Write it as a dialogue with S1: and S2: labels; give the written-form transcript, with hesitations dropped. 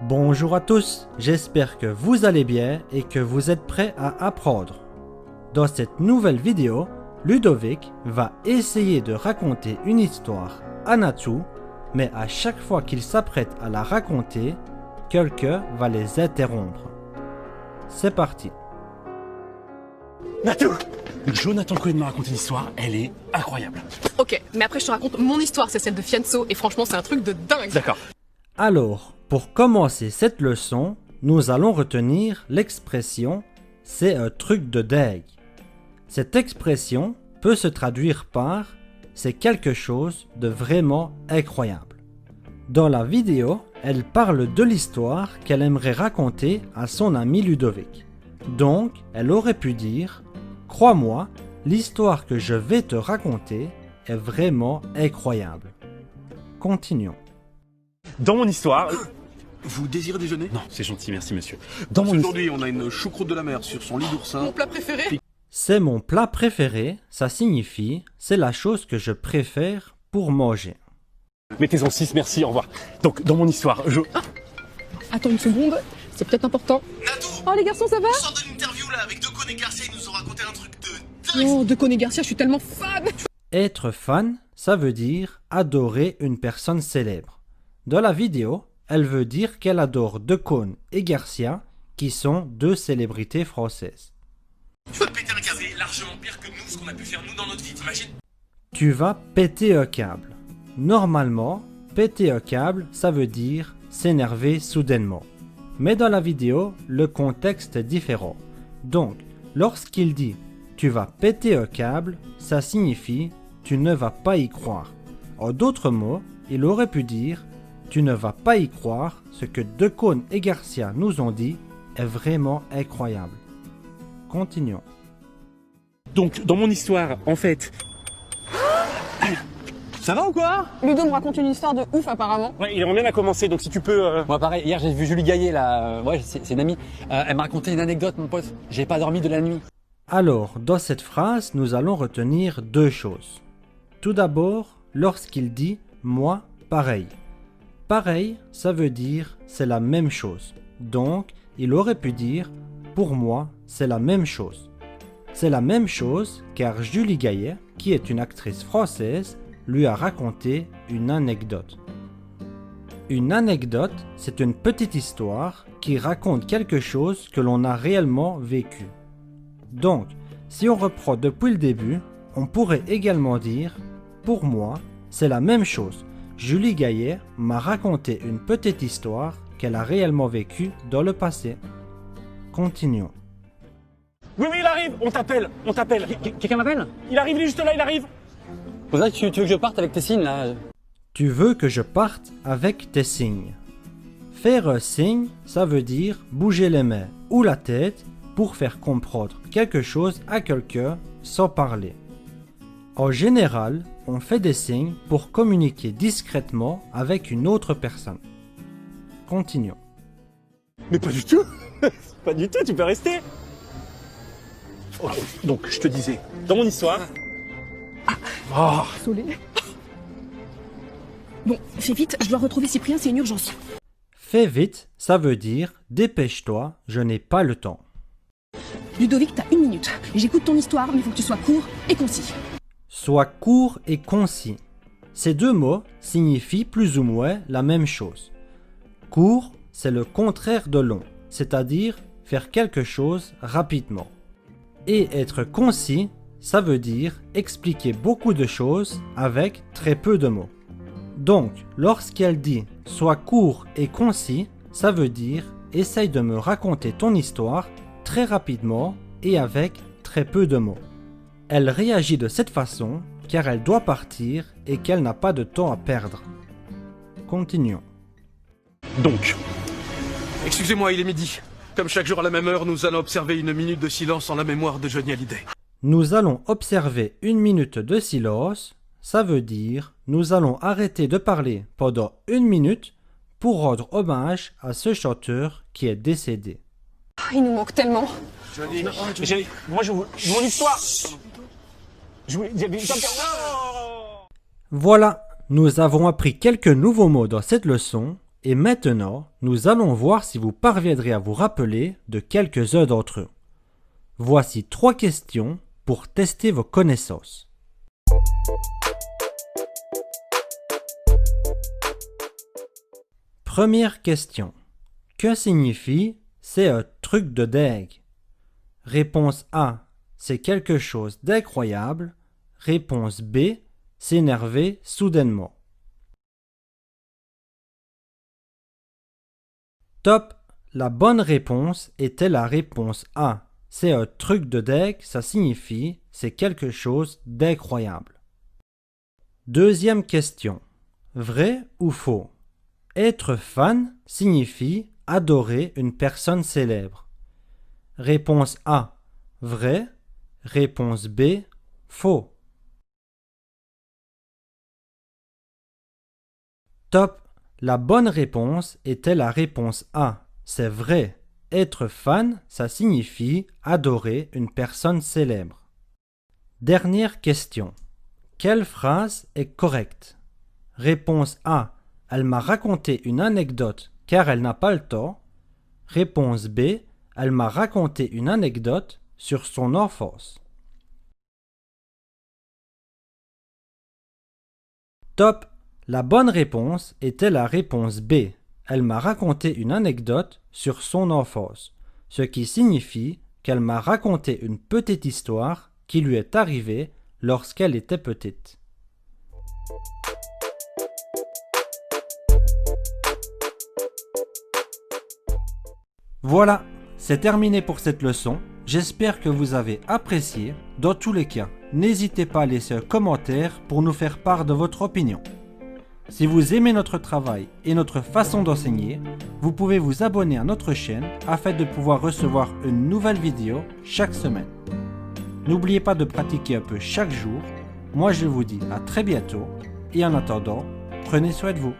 S1: Bonjour à tous, j'espère que vous allez bien et que vous êtes prêts à apprendre. Dans cette nouvelle vidéo, Ludovic va essayer de raconter une histoire à Natsu, mais à chaque fois qu'il s'apprête à la raconter, quelqu'un va les interrompre. C'est parti.
S2: Natsu, Jonathan Cohen m'a raconté une histoire, elle est incroyable.
S3: Ok, mais après je te raconte mon histoire, c'est celle de Fianso, et franchement c'est un truc de dingue.
S2: D'accord.
S1: Alors, pour commencer cette leçon, nous allons retenir l'expression « c'est un truc de dingue ». Cette expression peut se traduire par « c'est quelque chose de vraiment incroyable ». Dans la vidéo, elle parle de l'histoire qu'elle aimerait raconter à son ami Ludovic. Donc, elle aurait pu dire « Crois-moi, l'histoire que je vais te raconter est vraiment incroyable ». Continuons.
S2: Dans mon histoire...
S4: Vous désirez déjeuner?
S2: Non, c'est gentil, merci monsieur.
S4: Aujourd'hui, on a une choucroute de la mer sur son lit d'oursin.
S3: Mon plat préféré?
S1: C'est mon plat préféré, ça signifie c'est la chose que je préfère pour manger.
S2: Mettez-en 6, merci, au revoir. Donc, dans mon histoire,
S3: Attends une seconde, c'est peut-être important.
S4: Natou,
S3: Oh les garçons, ça va?
S4: on sort d'une interview là avec Decon et Garcia, ils nous ont raconté un truc de dingue.
S3: Oh, Decon et Garcia, je suis tellement fan.
S1: Être fan, ça veut dire adorer une personne célèbre. Dans la vidéo, elle veut dire qu'elle adore Decon et Garcia, qui sont deux célébrités françaises.
S4: Tu vas péter un câble, c'est largement pire que nous, ce qu'on a pu faire nous dans notre vie, t'imagines?
S1: Tu vas péter un câble. Normalement, péter un câble, ça veut dire s'énerver soudainement. Mais dans la vidéo, le contexte est différent. Donc, lorsqu'il dit « tu vas péter un câble », ça signifie « tu ne vas pas y croire ». En d'autres mots, il aurait pu dire « tu ne vas pas y croire, ce que Decon et Garcia nous ont dit est vraiment incroyable ». Continuons.
S2: Donc, dans mon histoire, en fait... Ça va ou quoi?
S3: Ludo me raconte une histoire de ouf apparemment.
S2: Ouais, il aimerait bien à commencer, donc si tu peux...
S5: Moi pareil, hier j'ai vu Julie Gaillet là, ouais c'est une amie, elle m'a raconté une anecdote mon pote, j'ai pas dormi de la nuit.
S1: Alors, dans cette phrase, nous allons retenir deux choses. Tout d'abord, lorsqu'il dit « moi, pareil ». Pareil, ça veut dire « c'est la même chose ». Donc, il aurait pu dire « pour moi, c'est la même chose ». C'est la même chose car Julie Gaillet, qui est une actrice française, lui a raconté une anecdote. Une anecdote, c'est une petite histoire qui raconte quelque chose que l'on a réellement vécu. Donc, si on reprend depuis le début, on pourrait également dire « Pour moi, c'est la même chose. Julie Gaillet m'a raconté une petite histoire qu'elle a réellement vécue dans le passé. » Continuons.
S2: Oui, il arrive, on t'appelle.
S5: Quelqu'un m'appelle?
S2: Il arrive, il est juste là, il arrive.
S5: Pour ça, tu veux que je parte avec tes signes là?
S1: Tu veux que je parte avec tes signes. Faire un signe, ça veut dire bouger les mains ou la tête pour faire comprendre quelque chose à quelqu'un sans parler. En général, on fait des signes pour communiquer discrètement avec une autre personne. Continuons.
S2: Mais pas du tout. Pas du tout, tu peux rester. Ok, donc je te disais, dans mon histoire... Oh.
S3: Désolé. Bon, fais vite, je dois retrouver Cyprien, c'est une urgence.
S1: Fais vite, ça veut dire dépêche-toi, je n'ai pas le temps.
S3: Ludovic, t'as 1 minute. J'écoute ton histoire, mais il faut que tu sois court et concis.
S1: Sois court et concis. Ces deux mots signifient plus ou moins la même chose. Court, c'est le contraire de long, c'est-à-dire faire quelque chose rapidement. Et être concis, ça veut dire expliquer beaucoup de choses avec très peu de mots. Donc, lorsqu'elle dit « sois court et concis », ça veut dire « essaye de me raconter ton histoire très rapidement et avec très peu de mots ». Elle réagit de cette façon car elle doit partir et qu'elle n'a pas de temps à perdre. Continuons.
S2: Donc,
S4: Excusez-moi, il est midi. Comme chaque jour à la même heure, nous allons observer une minute de silence en la mémoire de Johnny Hallyday.
S1: Nous allons observer 1 minute de silence, ça veut dire nous allons arrêter de parler pendant 1 minute pour rendre hommage à ce chanteur qui est décédé.
S3: Il nous manque tellement.
S4: Johnny,
S2: moi je vous... Mon histoire.
S1: Voilà, nous avons appris quelques nouveaux mots dans cette leçon. Et maintenant, nous allons voir si vous parviendrez à vous rappeler de quelques-uns d'entre eux. Voici 3 questions pour tester vos connaissances. Première question. Que signifie « c'est un truc de dingue » ? Réponse A. C'est quelque chose d'incroyable. Réponse B. S'énerver soudainement. Top! La bonne réponse était la réponse A. C'est un truc de dingue, ça signifie c'est quelque chose d'incroyable. Deuxième question. Vrai ou faux? Être fan signifie adorer une personne célèbre. Réponse A. Vrai. Réponse B. Faux. Top! La bonne réponse était la réponse A. C'est vrai. Être fan, ça signifie adorer une personne célèbre. Dernière question. Quelle phrase est correcte? Réponse A. Elle m'a raconté une anecdote car elle n'a pas le temps. Réponse B. Elle m'a raconté une anecdote sur son enfance. Top! La bonne réponse était la réponse B. Elle m'a raconté une anecdote sur son enfance, ce qui signifie qu'elle m'a raconté une petite histoire qui lui est arrivée lorsqu'elle était petite. Voilà, c'est terminé pour cette leçon. J'espère que vous avez apprécié. Dans tous les cas, n'hésitez pas à laisser un commentaire pour nous faire part de votre opinion. Si vous aimez notre travail et notre façon d'enseigner, vous pouvez vous abonner à notre chaîne afin de pouvoir recevoir une nouvelle vidéo chaque semaine. N'oubliez pas de pratiquer un peu chaque jour. Moi je vous dis à très bientôt et en attendant, prenez soin de vous.